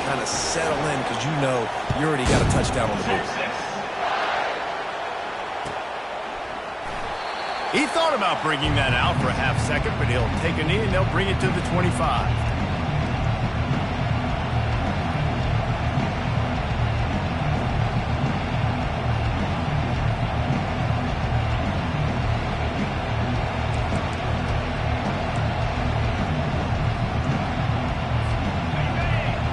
kind of settle in because you know you already got a touchdown on the board. He thought about bringing that out for a half second, but he'll take a knee and they'll bring it to the 25.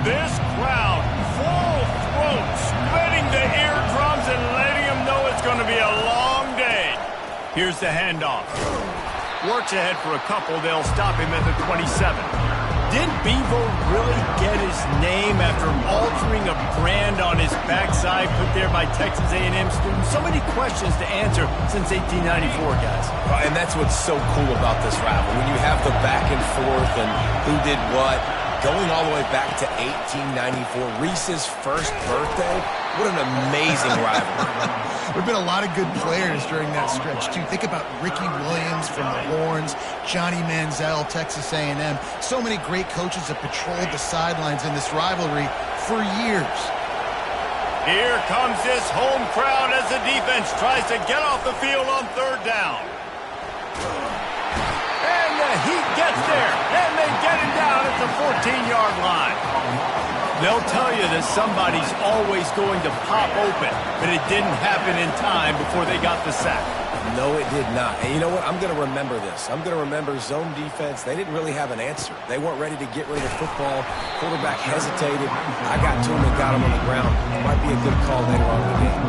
This crowd, full throat, splitting the eardrums and letting them know it's going to be a long day. Here's the handoff. Works ahead for a couple. They'll stop him at the 27. Did Bevo really get his name after altering a brand on his backside put there by Texas A&M students? So many questions to answer since 1894, guys. And that's what's so cool about this rival. When you have the back and forth and who did what, going all the way back to 1894, Reese's first birthday. What an amazing rivalry. There have been a lot of good players during that stretch, too. Think about Ricky Williams from the Horns, Johnny Manziel, Texas A&M. So many great coaches have patrolled the sidelines in this rivalry for years. Here comes this home crowd as the defense tries to get off the field on third down. And the Heat gets there, and they get it down at the 14-yard line. They'll tell you that somebody's always going to pop open, but it didn't happen in time before they got the sack. No, it did not. And you know what? I'm going to remember this. I'm going to remember zone defense. They didn't really have an answer. They weren't ready to get rid of the football. Quarterback hesitated. I got to him and got him on the ground. It might be a good call later on in the game.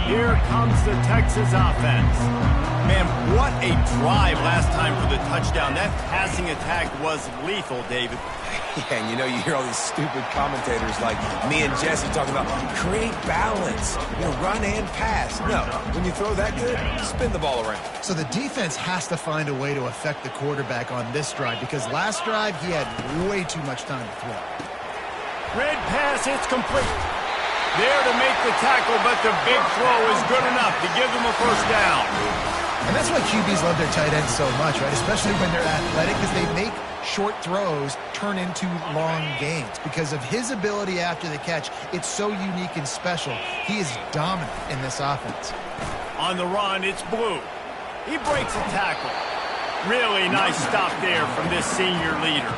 Here comes the Texas offense. Man, what a drive last time for the touchdown. That passing attack was lethal, David. Yeah, and you know, you hear all these stupid commentators like me and Jesse talking about create balance, run and pass. No, when you throw that good, spin the ball around. So the defense has to find a way to affect the quarterback on this drive because last drive he had way too much time to throw. Red pass, it's complete. There to make the tackle, but the big throw is good enough to give them a first down. And that's why QBs love their tight ends so much, right? Especially when they're athletic, because they make short throws turn into long gains. Because of his ability after the catch, it's so unique and special. He is dominant in this offense. On the run, it's Blue. He breaks a tackle. Really nice stop there from this senior leader.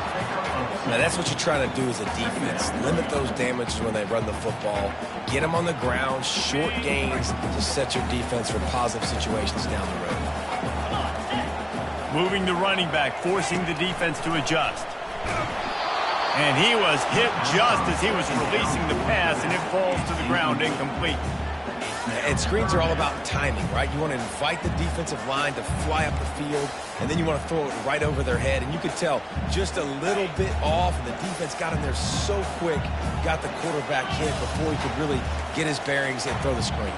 Now, that's what you're trying to do as a defense. Limit those damages when they run the football. Get them on the ground, short gains to set your defense for positive situations down the road. Moving the running back, forcing the defense to adjust. And he was hit just as he was releasing the pass, and it falls to the ground incomplete. And screens are all about timing, right? You want to invite the defensive line to fly up the field, and then you want to throw it right over their head. And you could tell just a little bit off, and the defense got in there so quick, got the quarterback hit before he could really get his bearings and throw the screen.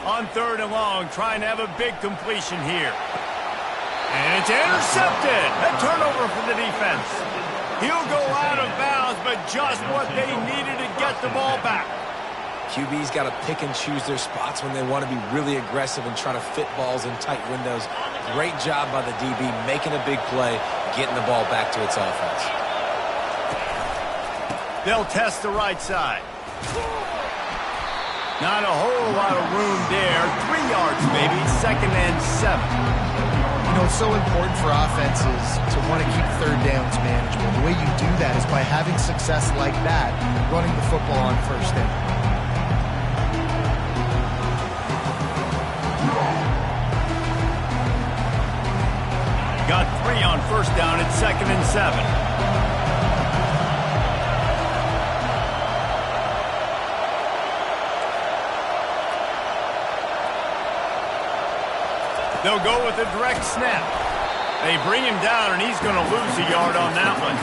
On third and long, trying to have a big completion here. And it's intercepted. A turnover for the defense. He'll go out of bounds, but just what they needed to get the ball back. QB's got to pick and choose their spots when they want to be really aggressive and try to fit balls in tight windows. Great job by the DB making a big play, getting the ball back to its offense. They'll test the right side. Not a whole lot of room there. 3 yards maybe, 2nd and 7. It's so important for offenses to want to keep third downs manageable. The way you do that is by having success like that, running the football on first down. Got 3 on first down at 2nd and 7. They'll go with a direct snap. They bring him down, and he's going to lose a yard on that one.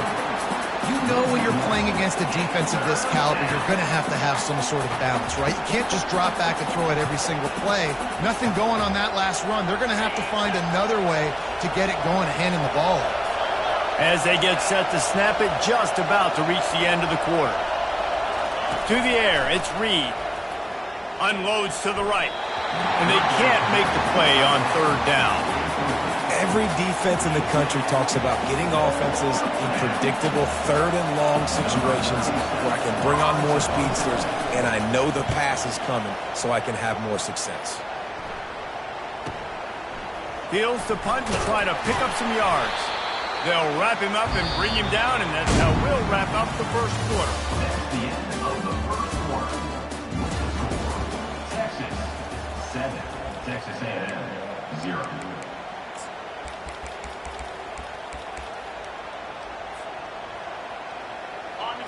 You know when you're playing against a defense of this caliber, you're going to have some sort of balance, right? You can't just drop back and throw it every single play. Nothing going on that last run. They're going to have to find another way to get it going and handing the ball. As they get set to snap it, just about to reach the end of the quarter. To the air, it's Reed. Unloads to the right. And they can't make the play on third down. Every defense in the country talks about getting offenses in predictable third and long situations where I can bring on more speedsters and I know the pass is coming so I can have more success. Fields to punt and try to pick up some yards. They'll wrap him up and bring him down, and that's how we'll wrap up the first quarter. That's the end of the first quarter. Texas 7, Texas A&M 0.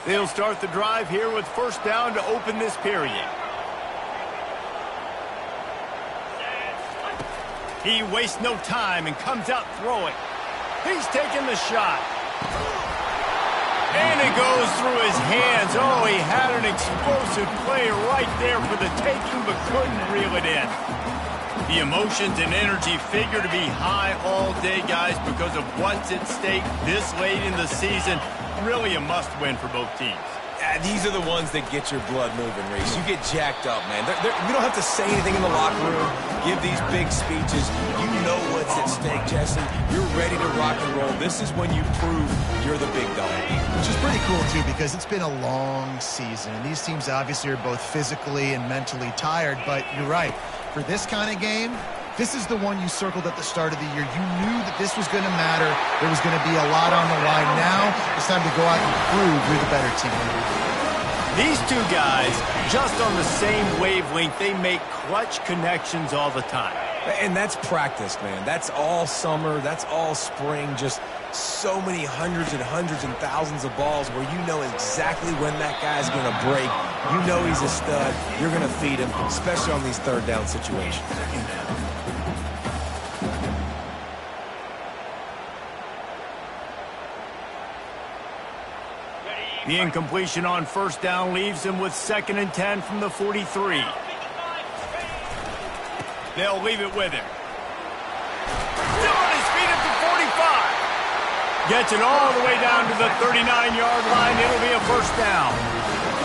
They'll start the drive here with first down to open this period. He wastes no time and comes out throwing. He's taking the shot. And it goes through his hands. Oh, he had an explosive play right there for the taking, but couldn't reel it in. The emotions and energy figure to be high all day, guys, because of what's at stake this late in the season. Really a must-win for both teams. These are the ones that get your blood moving, Reese. You get jacked up, man. You don't have to say anything in the locker room, give these big speeches. You know what's at stake, Jesse. You're ready to rock and roll. This is when you prove you're the big dog. Which is pretty cool, too, because it's been a long season. And these teams obviously are both physically and mentally tired. But you're right. For this kind of game, this is the one you circled at the start of the year. You knew that this was going to matter. There was going to be a lot on the line. Now it's time to go out and prove you're the better team. These two guys, just on the same wavelength, they make clutch connections all the time. And that's practice, man. That's all summer. That's all spring. Just so many hundreds and thousands of balls where you know exactly when that guy's going to break. You know he's a stud. You're going to feed him, especially on these third down situations. The incompletion on first down leaves him with 2nd and 10 from the 43. They'll leave it with him. Still on his feet at the 45. Gets it all the way down to the 39-yard line. It'll be a first down.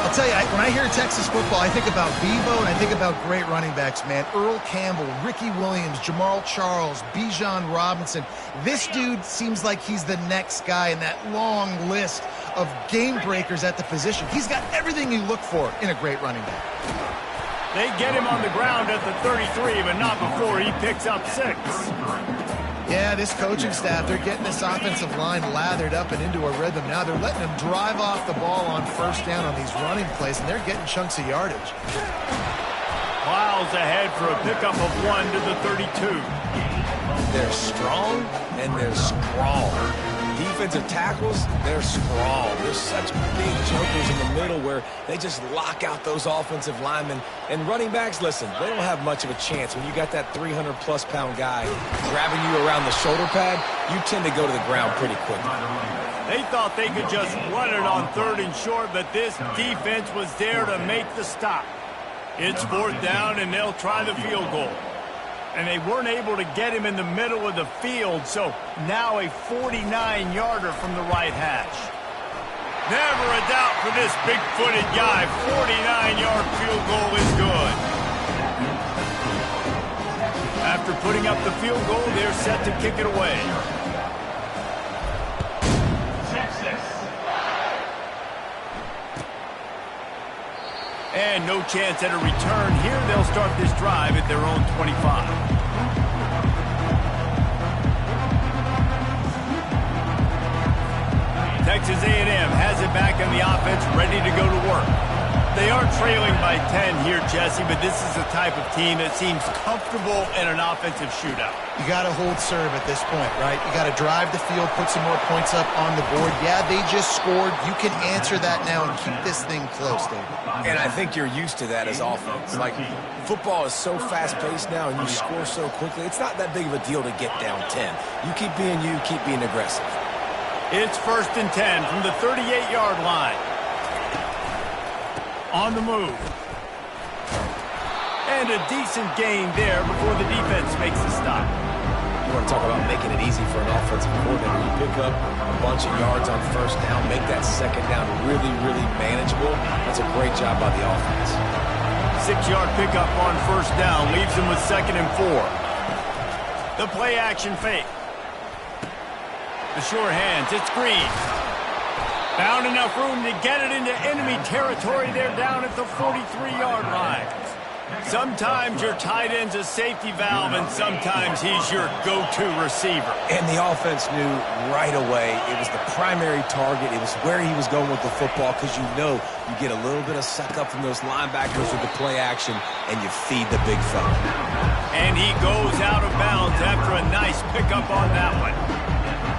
I'll tell you, when I hear Texas football, I think about Bevo and I think about great running backs, man. Earl Campbell, Ricky Williams, Jamal Charles, Bijan Robinson. This dude seems like he's the next guy in that long list of game breakers at the position. He's got everything you look for in a great running back. They get him on the ground at the 33, but not before he picks up 6. Yeah, this coaching staff, they're getting this offensive line lathered up and into a rhythm. Now they're letting them drive off the ball on first down on these running plays, and they're getting chunks of yardage. Miles ahead for a pickup of 1 to the 32. They're strong and they're scrawl. Defensive tackles, they're scrawl. There's such big jokers in the middle where they just lock out those offensive linemen. And running backs, listen, they don't have much of a chance. When you got that 300-plus pound guy grabbing you around the shoulder pad, you tend to go to the ground pretty quickly. They thought they could just run it on 3rd and short, but this defense was there to make the stop. It's 4th down, and they'll try the field goal. And they weren't able to get him in the middle of the field, so now a 49-yarder from the right hash. Never a doubt for this big-footed guy. 49-yard field goal is good. After putting up the field goal, they're set to kick it away. Texas. And no chance at a return here. They'll start this drive at their own 25. Texas A&M has it back in the offense, ready to go to work. They are trailing by 10 here, Jesse, but this is the type of team that seems comfortable in an offensive shootout. You got to hold serve at this point, right? You got to drive the field, put some more points up on the board. Yeah, they just scored. You can answer that now and keep this thing close, David. And I think you're used to that as offense. Like, football is so fast-paced now and you score so quickly. It's not that big of a deal to get down 10. You keep being you, keep being aggressive. It's 1st and 10 from the 38-yard line. On the move. And a decent gain there before the defense makes the stop. You want to talk about making it easy for an offensive coordinator. You pick up a bunch of yards on first down, make that second down really, really manageable. That's a great job by the offense. 6-yard pickup on first down leaves them with 2nd and 4. The play action fake. The sure hands, it's Green. Found enough room to get it into enemy territory. They're down at the 43-yard line. Sometimes your tight end's a safety valve, and sometimes he's your go-to receiver. And the offense knew right away it was the primary target. It was where he was going with the football, because you know you get a little bit of suck up from those linebackers with the play action, and you feed the big fella. And he goes out of bounds after a nice pickup on that one.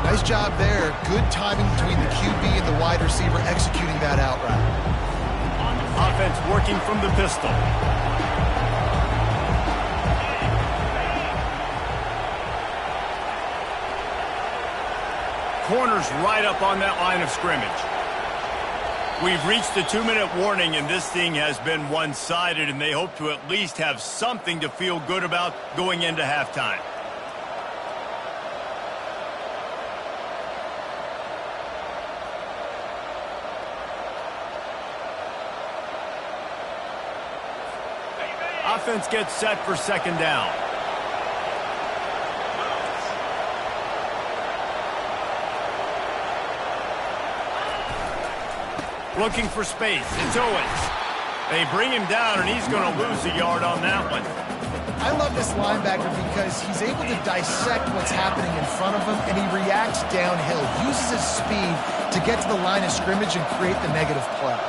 Nice job there. Good timing between the QB and the wide receiver executing that out route. Offense working from the pistol. Corners right up on that line of scrimmage. We've reached the 2-minute warning, and this thing has been one-sided, and they hope to at least have something to feel good about going into halftime. Offense gets set for 2nd down. Looking for space. It's Owens. They bring him down, and he's going to lose a yard on that one. I love this linebacker because he's able to dissect what's happening in front of him, and he reacts downhill, uses his speed to get to the line of scrimmage and create the negative play.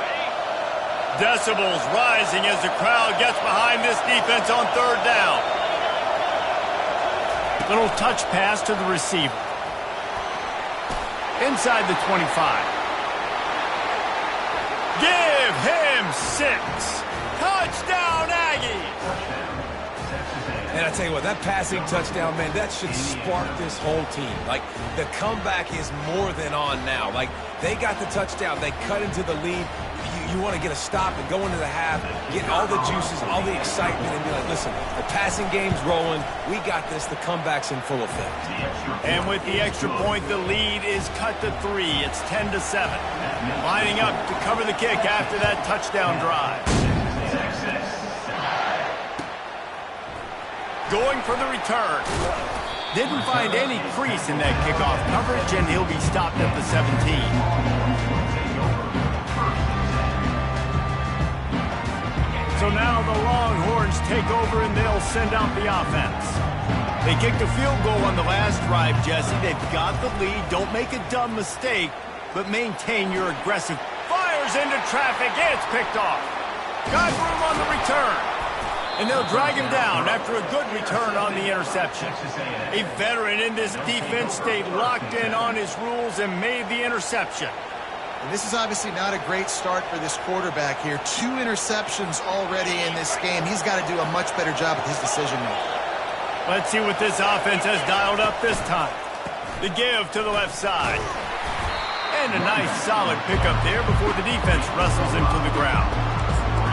Decibels rising as the crowd gets behind this defense on 3rd down. Little touch pass to the receiver. Inside the 25. Give him 6. Touchdown, Aggies! And I tell you what, that passing touchdown, man, that should spark this whole team. Like, the comeback is more than on now. Like, they got the touchdown. They cut into the lead. You want to get a stop and go into the half, get all the juices, all the excitement, and be like, listen, the passing game's rolling. We got this. The comeback's in full effect. And with the extra point, the lead is cut to 3. It's 10-7. Lining up to cover the kick after that touchdown drive. Going for the return. Didn't find any crease in that kickoff coverage, and he'll be stopped at the 17. So now the Longhorns take over, and they'll send out the offense. They kicked a field goal on the last drive, Jesse. They've got the lead. Don't make a dumb mistake, but maintain your aggressive. Fires into traffic. It's picked off. Got room on the return. And they'll drag him down after a good return on the interception. A veteran in this defense stayed locked in on his rules and made the interception. And this is obviously not a great start for this quarterback here. 2 interceptions already in this game. He's got to do a much better job with his decision-making. Let's see what this offense has dialed up this time. The give to the left side. And a nice solid pickup there before the defense wrestles him to the ground.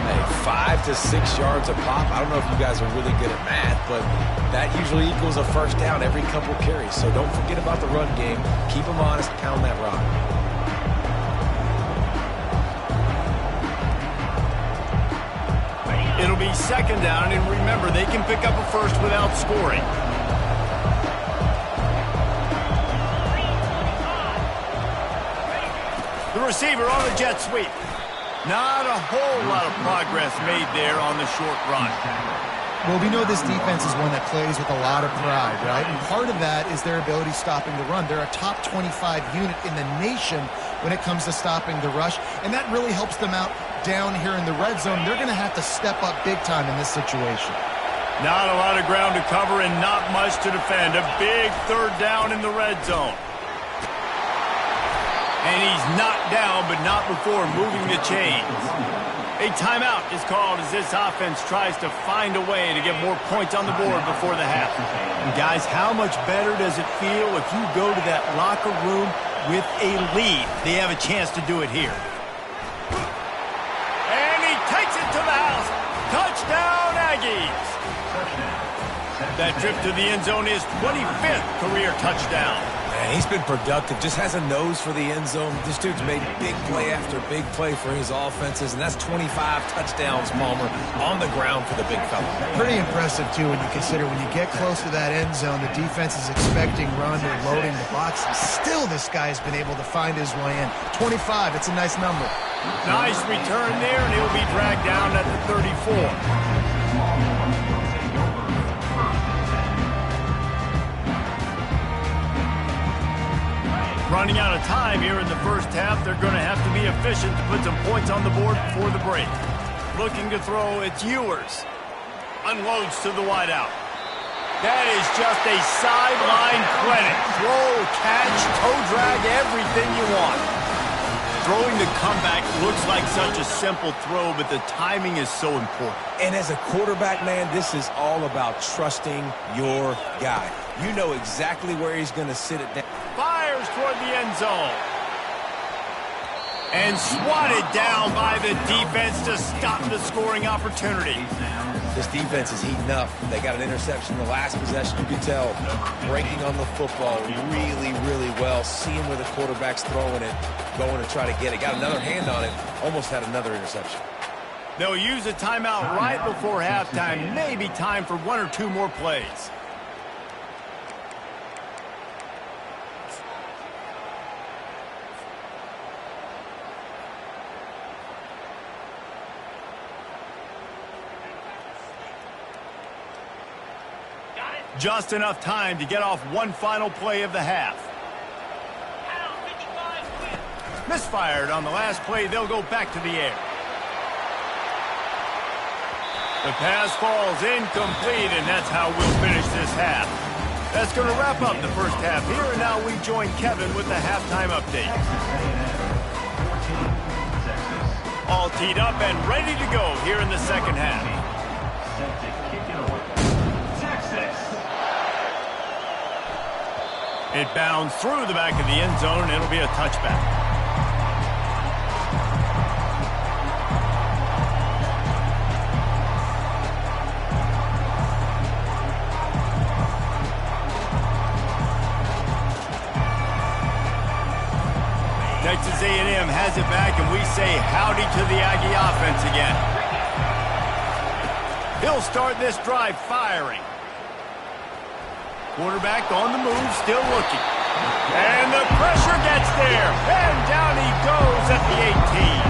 Hey, 5 to 6 yards a pop. I don't know if you guys are really good at math, but that usually equals a first down every couple carries. So don't forget about the run game. Keep them honest. Pound that rock. It'll be 2nd down, and remember, they can pick up a first without scoring. The receiver on the jet sweep. Not a whole lot of progress made there on the short run. Well, we know this defense is one that plays with a lot of pride, right? And part of that is their ability stopping the run. They're a top 25 unit in the nation when it comes to stopping the rush, and that really helps them out down here in the red zone. They're going to have to step up big time in this situation. Not a lot of ground to cover and not much to defend. A big 3rd down in the red zone. And he's knocked down, but not before moving the chains. A timeout is called as this offense tries to find a way to get more points on the board before the half. And guys, how much better does it feel if you go to that locker room with a lead? They have a chance to do it here. And he takes it to the house. Touchdown, Aggies. That trip to the end zone is 25th career touchdown. Man, he's been productive, just has a nose for the end zone. This dude's made big play after big play for his offenses, and that's 25 touchdowns, Palmer, on the ground for the big fella. Pretty impressive, too, when you consider when you get close to that end zone, the defense is expecting run, they're loading the box, and still this guy's been able to find his way in. 25, it's a nice number. Nice return there, and he'll be dragged down at the 34. Running out of time here in the first half, they're going to have to be efficient to put some points on the board before the break. Looking to throw, it's Ewers. Unloads to the wideout. That is just a sideline clinic. Throw, catch, toe drag, everything you want. Throwing the comeback looks like such a simple throw, but the timing is so important. And as a quarterback, man, this is all about trusting your guy. You know exactly where he's going to sit it down. Fires toward the end zone. And swatted down by the defense to stop the scoring opportunity. This defense is heating up. They got an interception in the last possession. You can tell breaking on the football really, really well. Seeing where the quarterback's throwing it, going to try to get it. Got another hand on it. Almost had another interception. They'll use a timeout right before halftime. Maybe time for one or two more plays. Just enough time to get off one final play of the half. Misfired on the last play. They'll go back to the air. The pass falls incomplete, and that's how we'll finish this half. That's going to wrap up the first half here, and now we join Kevin with the halftime update. All teed up and ready to go here in the second half. Set to kick it away. Texas. It bounds through the back of the end zone, and it'll be a touchback. Texas A&M has it back, and we say howdy to the Aggie offense again. He'll start this drive firing. Quarterback on the move, still looking. And the pressure gets there. And down he goes at the 18.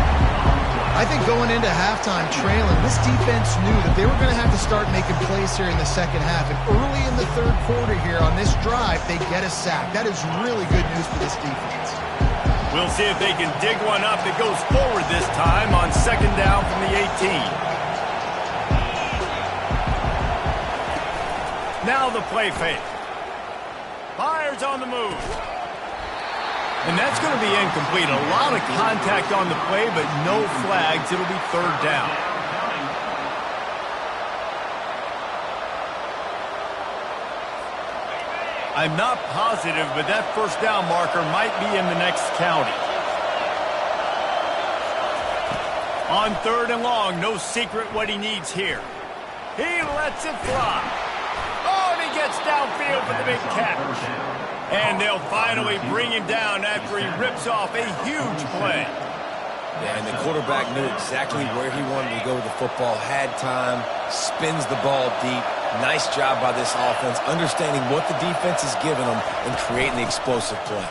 I think going into halftime trailing, this defense knew that they were going to have to start making plays here in the second half. And early in the third quarter here on this drive, they get a sack. That is really good news for this defense. We'll see if they can dig one up that goes forward this time on second down from the 18. Now the play fake. Fires on the move. And that's going to be incomplete. A lot of contact on the play, but no flags. It'll be third down. I'm not positive, but that first down marker might be in the next county. On third and long, no secret what he needs here. He lets it fly. Oh, and he gets downfield for the big catch. And they'll finally bring him down after he rips off a huge play. Yeah, and the quarterback knew exactly where he wanted to go with the football, had time, spins the ball deep. Nice job by this offense, understanding what the defense is giving them and creating the explosive play.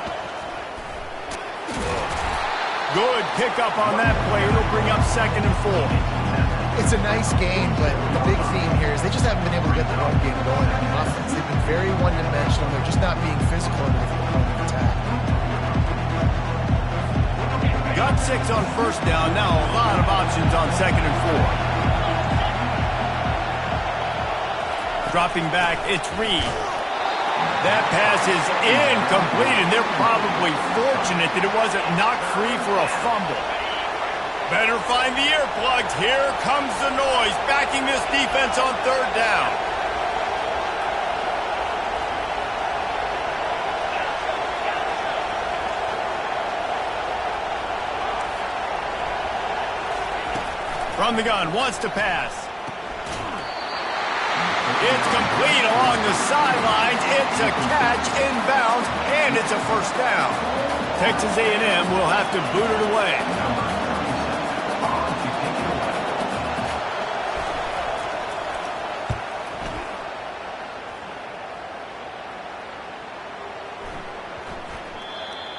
Good pickup on that play. It'll bring up 2nd and 4. It's a nice game, but the big theme here is they just haven't been able to get the run game going on offense. They've been very one-dimensional. They're just not being physical enough to the attack. Got 6 on first down. Now a lot of options on 2nd and 4. Dropping back, it's Reed. That pass is incomplete, and they're probably fortunate that it wasn't knocked free for a fumble. Better find the earplugs. Here comes the noise, backing this defense on third down. From the gun, wants to pass. It's complete along the sidelines. It's a catch inbounds, and it's a first down. Texas A&M will have to boot it away.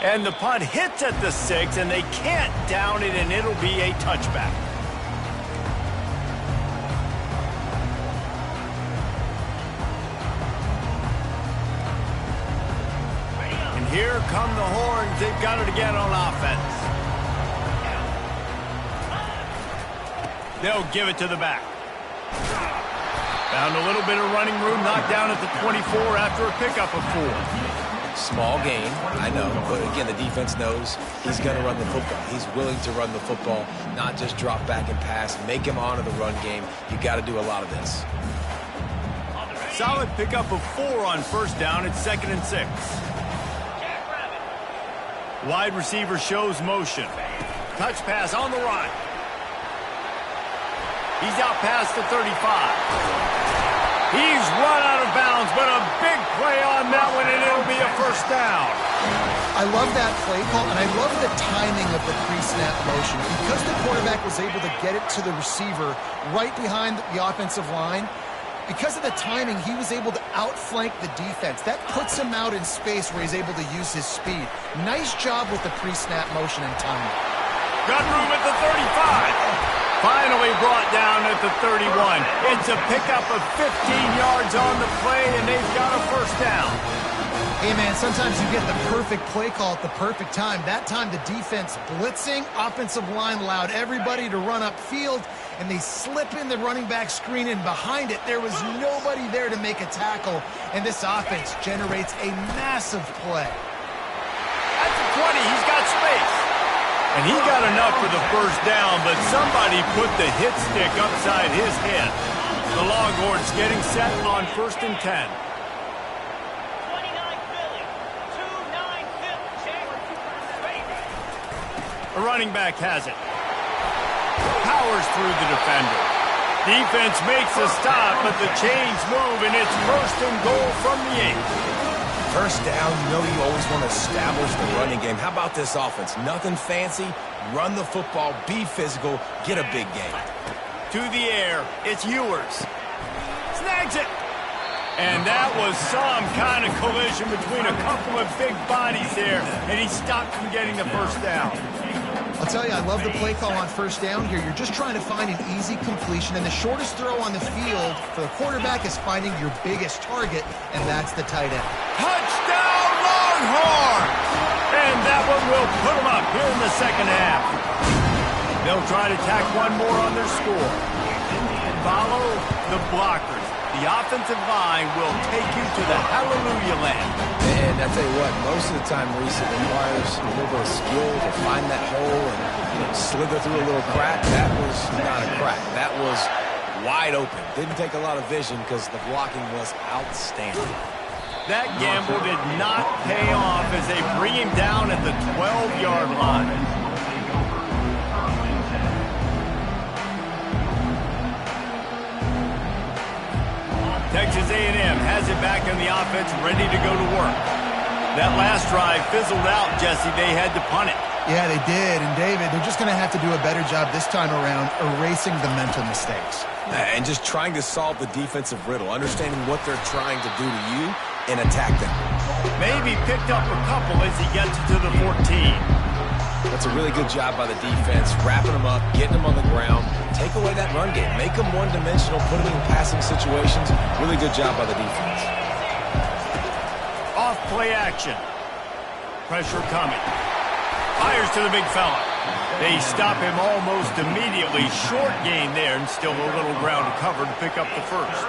And the punt hits at the 6, and they can't down it, and it'll be a touchback. And here come the horns. They've got it again on offense. They'll give it to the back. Found a little bit of running room, knocked down at the 24 after a pickup of 4. Small gain, I know, but again, the defense knows he's going to run the football. He's willing to run the football, not just drop back and pass, make him honor the run game. You got to do a lot of this. Solid pickup of 4 on first down. It's 2nd and 6. Wide receiver shows motion. Touch pass on the run. He's out past the 35. He's run out of bounds, but a big play on that one, and it'll be a first down. I love that play call, and I love the timing of the pre-snap motion. Because the quarterback was able to get it to the receiver right behind the offensive line, because of the timing, he was able to outflank the defense. That puts him out in space where he's able to use his speed. Nice job with the pre-snap motion and timing. Got room at the 35. Finally brought down at the 31. It's a pickup of 15 yards on the play, and they've got a first down. Hey, man, sometimes you get the perfect play call at the perfect time. That time the defense blitzing, offensive line allowed everybody to run upfield, and they slip in the running back screen, and behind it there was nobody there to make a tackle, and this offense generates a massive play. At the 20, he's got space. And he got enough for the first down, but somebody put the hit stick upside his head. The Longhorns getting set on 1st and 10. 29 Philly, 2-9 Philly. A running back has it. Powers through the defender. Defense makes a stop, but the chains move, and it's 1st and goal from the 8. First down, you know you always want to establish the running game. How about this offense? Nothing fancy. Run the football, be physical, get a big gain. To the air, it's Ewers. Snags it. And that was some kind of collision between a couple of big bodies there, and he stopped from getting the first down. I'll tell you, I love the play call on first down here. You're just trying to find an easy completion, and the shortest throw on the field for the quarterback is finding your biggest target, and that's the tight end. Touchdown, Longhorns! And that one will put them up here in the second half. They'll try to tack one more on their score. Follow the blockers. The offensive line will take you to the hallelujah land. And I tell you what, most of the time, Reese, it requires a little bit of skill to find that hole and slither through a little crack. That was not a crack. That was wide open. Didn't take a lot of vision because the blocking was outstanding. That gamble did not pay off as they bring him down at the 12-yard line. Texas A&M has it back on the offense, ready to go to work. That last drive fizzled out, Jesse. They had to punt it. Yeah, they did. And, David, they're just going to have to do a better job this time around erasing the mental mistakes. And just trying to solve the defensive riddle, understanding what they're trying to do to you and attack them. Maybe picked up a couple as he gets to the 14. That's a really good job by the defense, wrapping them up, getting them on the ground, take away that run game, make them one-dimensional, put them in passing situations. Really good job by the defense. Off play action. Pressure coming. Fires to the big fella. They stop him almost immediately. Short gain there, and still a little ground to cover to pick up the first.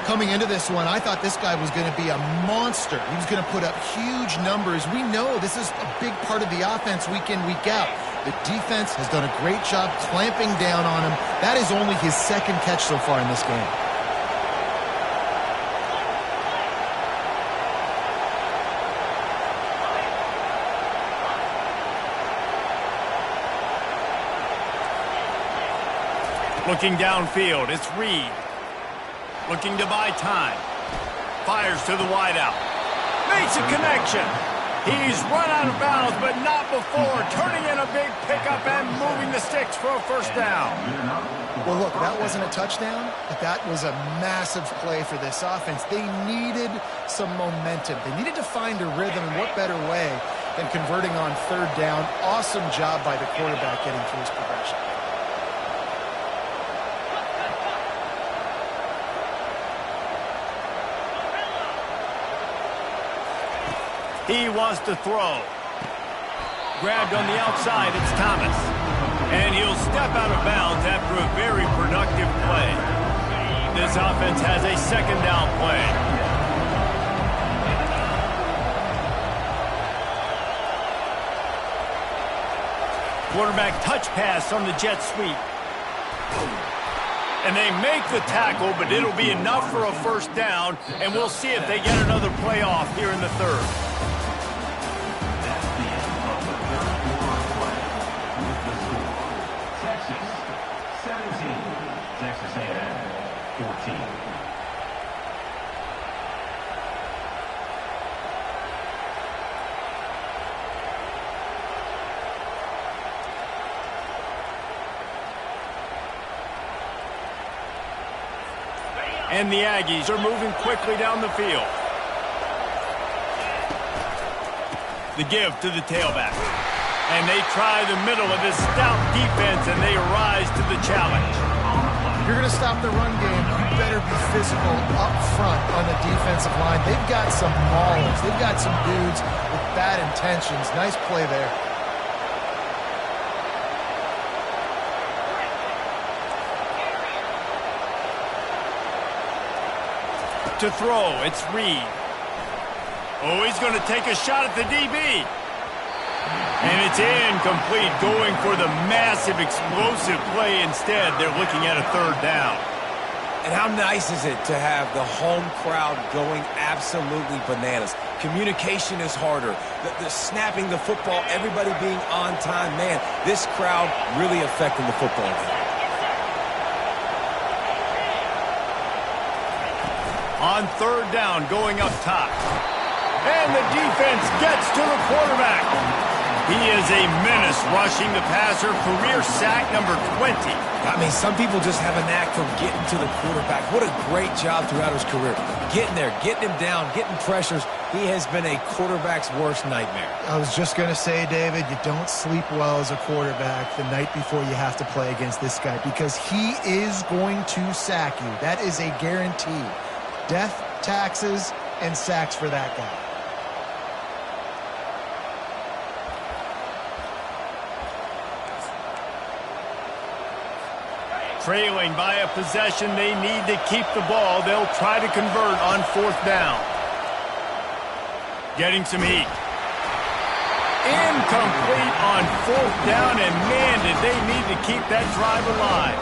Coming into this one, I thought this guy was going to be a monster. He was going to put up huge numbers. We know this is a big part of the offense week in, week out. The defense has done a great job clamping down on him. That is only his second catch so far in this game. Looking downfield, it's Reed. Looking to buy time. Fires to the wideout. Makes a connection. He's run out of bounds, but not before turning in a big pickup and moving the sticks for a first down. Well, look, that wasn't a touchdown, but that was a massive play for this offense. They needed some momentum. They needed to find a rhythm, and what better way than converting on third down. Awesome job by the quarterback getting through his progression. He wants to throw. Grabbed on the outside, it's Thomas. And he'll step out of bounds after a very productive play. This offense has a second down play. Quarterback touch pass on the jet sweep. And they make the tackle, but it'll be enough for a first down, and we'll see if they get another play off here in the third. Texas A&M 14. And the Aggies are moving quickly down the field. The give to the tailback. And they try the middle of this stout defense, and they rise to the challenge. If you're going to stop the run game, you better be physical up front on the defensive line. They've got some maulers. They've got some dudes with bad intentions. Nice play there. To throw, it's Reed. Oh, he's going to take a shot at the DB. And it's incomplete, going for the massive explosive play instead. They're looking at a third down. And how nice is it to have the home crowd going absolutely bananas? Communication is harder. The snapping the football, everybody being on time. Man, this crowd really affecting the football game. On third down, going up top. And the defense gets to the quarterback. He is a menace rushing the passer, career sack number 20. I mean, some people just have a knack for getting to the quarterback. What a great job throughout his career. Getting there, getting him down, getting pressures. He has been a quarterback's worst nightmare. I was just going to say, David, you don't sleep well as a quarterback the night before you have to play against this guy, because he is going to sack you. That is a guarantee. Death, taxes, and sacks for that guy. Trailing by a possession, they need to keep the ball. They'll try to convert on fourth down. Getting some heat. Incomplete on fourth down, and man, did they need to keep that drive alive.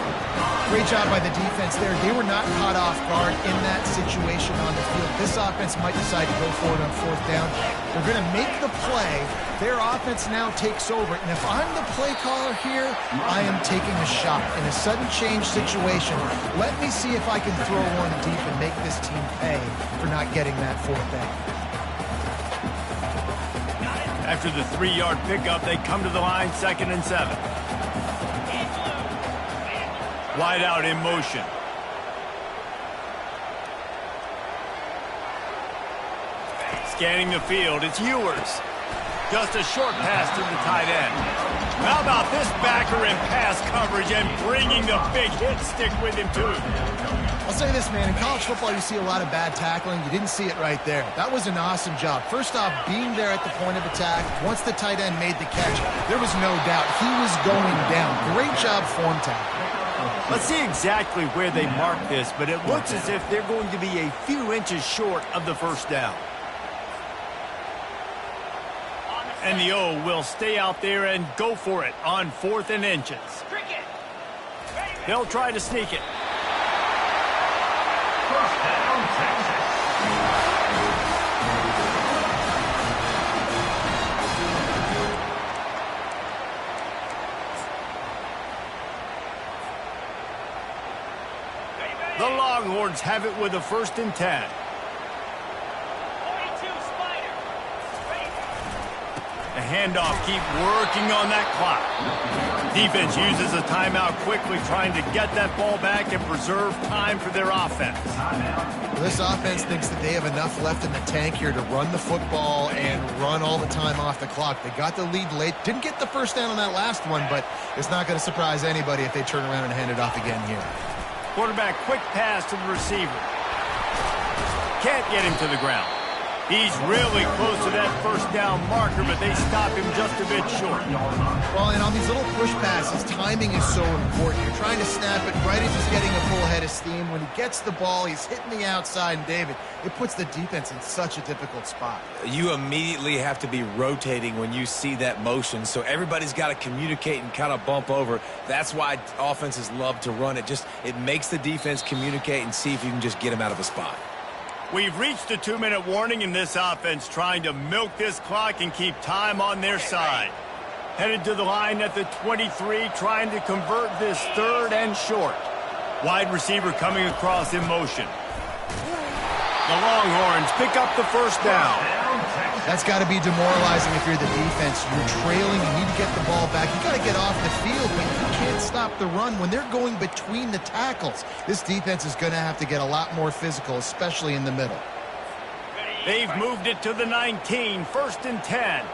Great job by the defense there. They were not caught off guard in that situation on the field. This offense might decide to go for it on fourth down. They're going to make the play. Their offense now takes over. And if I'm the play caller here, I am taking a shot. In a sudden change situation, let me see if I can throw one deep and make this team pay for not getting that fourth down. After the 3-yard pickup, they come to the line, 2nd and 7. Wide out in motion. Scanning the field, it's Ewers. Just a short pass to the tight end. How about this backer in pass coverage and bringing the big hit stick with him too? I'll say this, man. In college football, you see a lot of bad tackling. You didn't see it right there. That was an awesome job. First off, being there at the point of attack. Once the tight end made the catch, there was no doubt he was going down. Great job form tackle. Let's see exactly where they mark this, but it looks as if they're going to be a few inches short of the first down. And the O will stay out there and go for it on 4th and inches. They'll try to sneak it. First down, Texas. The Longhorns have it with a 1st and 10. The handoff, keep working on that clock. Defense uses a timeout quickly, trying to get that ball back and preserve time for their offense. This offense thinks that they have enough left in the tank here to run the football and run all the time off the clock. They got the lead late. Didn't get the first down on that last one, but it's not going to surprise anybody if they turn around and hand it off again here. Quarterback, quick pass to the receiver. Can't get him to the ground. He's really close to that 1st down marker, but they stop him just a bit short. Well, and on these little push passes, timing is so important. You're trying to snap it right as he's getting a full head of steam. When he gets the ball, he's hitting the outside, and David, it puts the defense in such a difficult spot. You immediately have to be rotating when you see that motion, so everybody's got to communicate and kind of bump over. That's why offenses love to run it. It makes the defense communicate and see if you can just get him out of a spot. We've reached the 2-minute warning in this offense, trying to milk this clock and keep time on their side. Headed to the line at the 23, trying to convert this 3rd and short. Wide receiver coming across in motion. The Longhorns pick up the 1st down. That's got to be demoralizing if you're the defense. You're trailing, you need to get the ball back. You got to get off the field, but you can't stop the run when they're going between the tackles. This defense is going to have to get a lot more physical, especially in the middle. They've moved it to the 19, 1st and 10.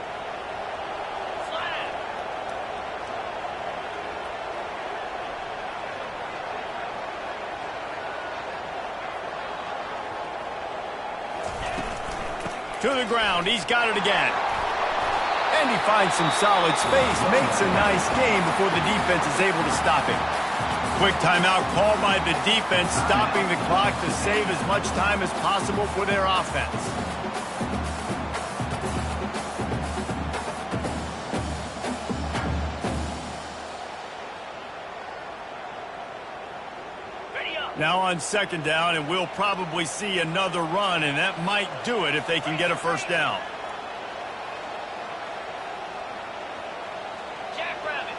To the ground, he's got it again. And he finds some solid space, makes a nice gain before the defense is able to stop him. Quick timeout called by the defense, stopping the clock to save as much time as possible for their offense. Now on 2nd down, and we'll probably see another run, and that might do it if they can get a 1st down.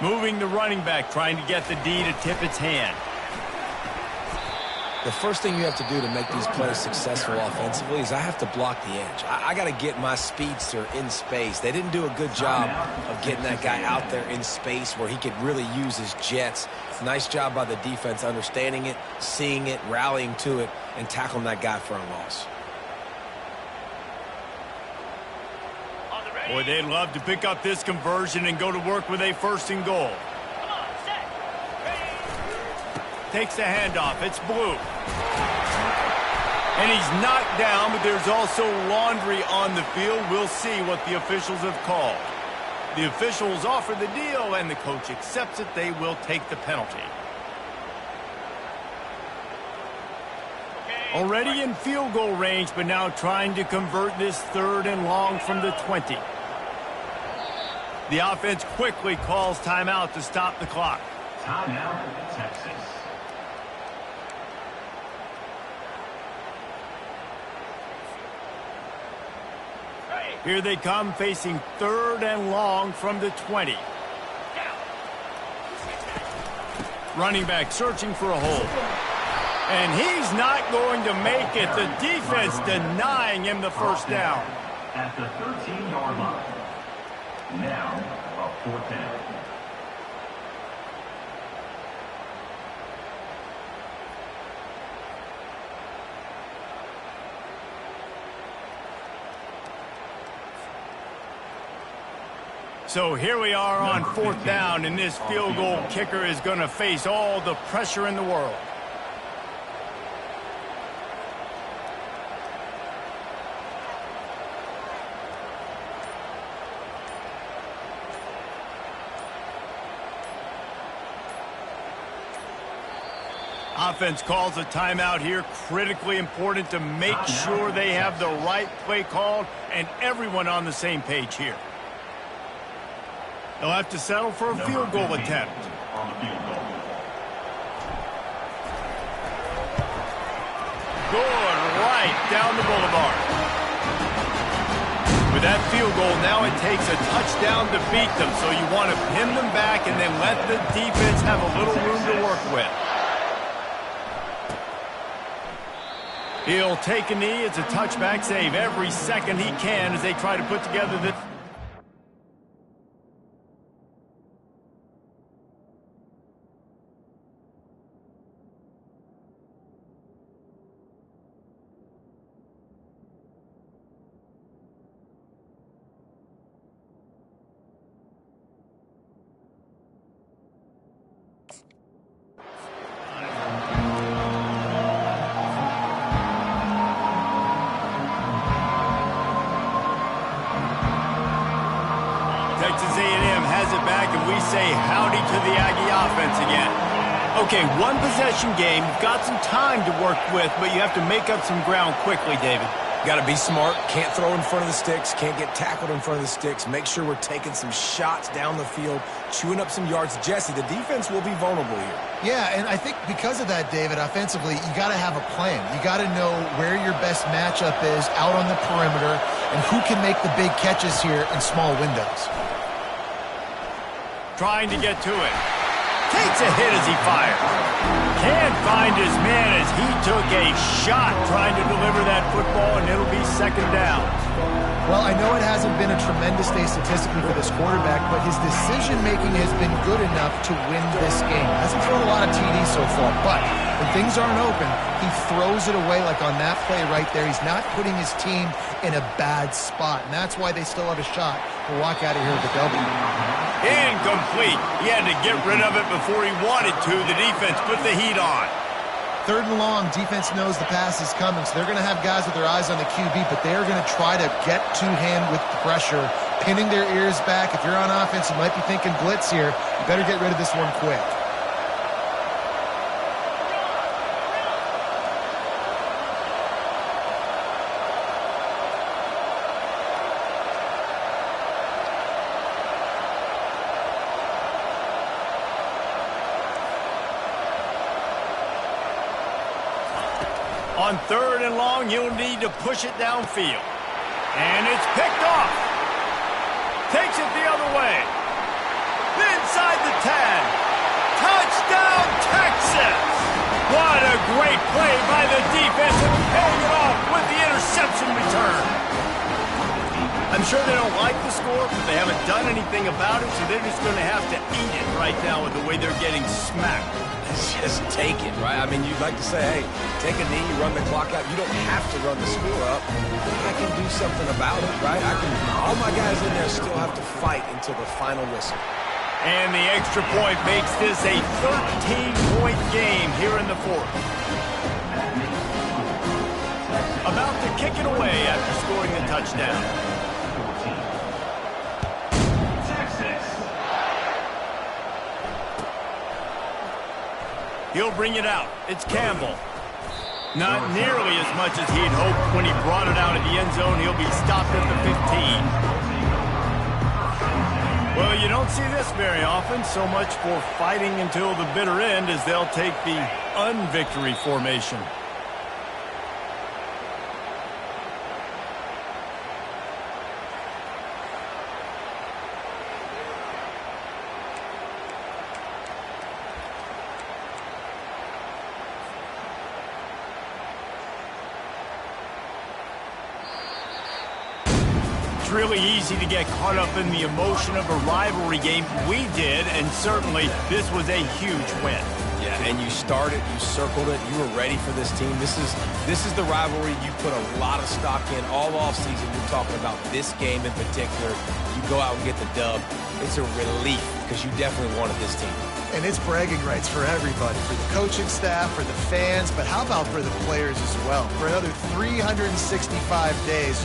Moving the running back, trying to get the D to tip its hand. The first thing you have to do to make these plays successful offensively is I have to block the edge. I got to get my speedster in space. They didn't do a good job of getting that guy out there in space where he could really use his jets. Nice job by the defense understanding it, seeing it, rallying to it, and tackling that guy for a loss. Boy, they'd love to pick up this conversion and go to work with a 1st and goal. Takes the handoff. It's Blue. And he's knocked down, but there's also laundry on the field. We'll see what the officials have called. The officials offer the deal, and the coach accepts it. They will take the penalty. Already in field goal range, but now trying to convert this 3rd and long from the 20. The offense quickly calls timeout to stop the clock. Timeout, Texas. Here they come, facing 3rd and long from the 20. Running back searching for a hole. And he's not going to make it. The defense denying him the 1st down. At the 13-yard line. Now, a 4th down. So here we are on 4th down, and this field goal kicker is going to face all the pressure in the world. Offense calls a timeout here. Critically important to make sure they have the right play called and everyone on the same page here. They'll have to settle for a field goal attempt. Good right down the boulevard. With that field goal, now it takes a touchdown to beat them, so you want to pin them back and then let the defense have a little room to work with. He'll take a knee. It's a touchback save every second he can as they try to put together the... Texas A&M has it back, and we say howdy to the Aggie offense again. Okay, one possession game. You've got some time to work with, but you have to make up some ground quickly, David. Got to be smart. Can't throw in front of the sticks. Can't get tackled in front of the sticks. Make sure we're taking some shots down the field, chewing up some yards. Jesse, the defense will be vulnerable here. Yeah, and I think because of that, David, offensively, you got to have a plan. You got to know where your best matchup is out on the perimeter and who can make the big catches here in small windows. Trying to get to it. Takes a hit as he fires. Can't find his man as he took a shot trying to deliver that football, and it'll be second down. Well, I know it hasn't been a tremendous day statistically for this quarterback, but his decision-making has been good enough to win this game. Hasn't thrown a lot of TDs so far, but when things aren't open, he throws it away like on that play right there. He's not putting his team in a bad spot, and that's why they still have a shot to walk out of here with a W. Incomplete. He had to get rid of it before he wanted to. The defense put the heat on. 3rd and long, defense knows the pass is coming, so they're going to have guys with their eyes on the QB, but they're going to try to get to him with the pressure, pinning their ears back. If you're on offense, you might be thinking blitz here. You better get rid of this one quick. On 3rd and long, you'll need to push it downfield. And it's picked off. Takes it the other way. Inside the 10. Touchdown, Texas! What a great play by the defense, and paying it off with the interception return. I'm sure they don't like the score, but they haven't done anything about it, so they're just going to have to eat it right now with the way they're getting smacked. Just take it, right? I mean, you'd like to say, hey, take a knee, run the clock out. You don't have to run the score up. I can do something about it, right? All my guys in there still have to fight until the final whistle. And the extra point makes this a 13-point game here in the 4th. About to kick it away after scoring the touchdown. He'll bring it out. It's Campbell. Not nearly as much as he'd hoped when he brought it out of the end zone. He'll be stopped at the 15. Well, you don't see this very often. So much for fighting until the bitter end as they'll take the unvictory formation. It's really easy to get caught up in the emotion of a rivalry game. We did, and certainly this was a huge win. Yeah, and you started, you circled it, you were ready for this team. This is the rivalry you put a lot of stock in all offseason. You're talking about this game in particular. You go out and get the dub. It's a relief because you definitely wanted this team. And it's bragging rights for everybody, for the coaching staff, for the fans, but how about for the players as well? For another 365 days.